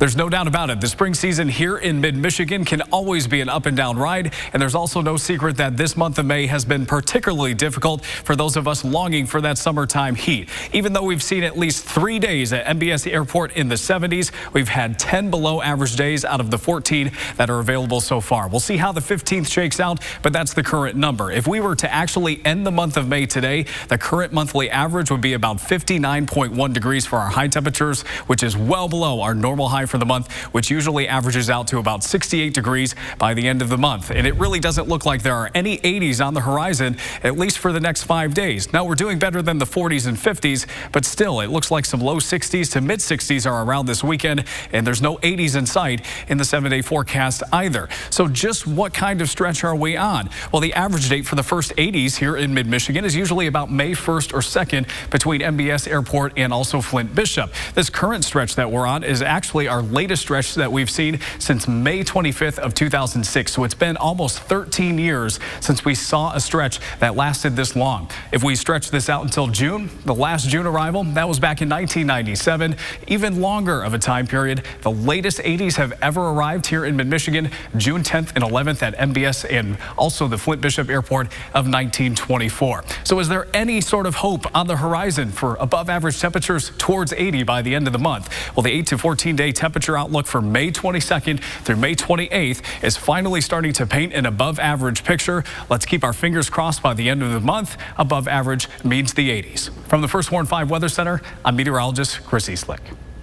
There's no doubt about it. The spring season here in mid-Michigan can always be an up and down ride. And there's also no secret that this month of May has been particularly difficult for those of us longing for that summertime heat. Even though we've seen at least 3 days at MBS Airport in the 70s, we've had 10 below average days out of the 14 that are available so far. We'll see how the 15th shakes out, but that's the current number. If we were to actually end the month of May today, the current monthly average would be about 59.1 degrees for our high temperatures, which is well below our normal high for the month, which usually averages out to about 68 degrees by the end of the month. And it really doesn't look like there are any 80s on the horizon, at least for the next 5 days. Now, we're doing better than the 40s and 50s, but still, it looks like some low 60s to mid 60s are around this weekend, and there's no 80s in sight in the 7-day forecast either. So just what kind of stretch are we on? Well, the average date for the first 80s here in mid-Michigan is usually about May 1st or 2nd between MBS Airport and also Flint Bishop. This current stretch that we're on is actually our latest stretch that we've seen since May 25th of 2006. So it's been almost 13 years since we saw a stretch that lasted this long. If we stretch this out until June, the last June arrival, that was back in 1997, even longer of a time period. The latest 80s have ever arrived here in mid-Michigan, June 10th and 11th at MBS and also the Flint Bishop Airport of 1924. So is there any sort of hope on the horizon for above average temperatures towards 80 by the end of the month? Well, the 8 to 14 day temperature outlook for May 22nd through May 28th is finally starting to paint an above average picture. Let's keep our fingers crossed by the end of the month. Above average means the 80s. From the First Warn 5 Weather Center, I'm meteorologist Chris Eastlick.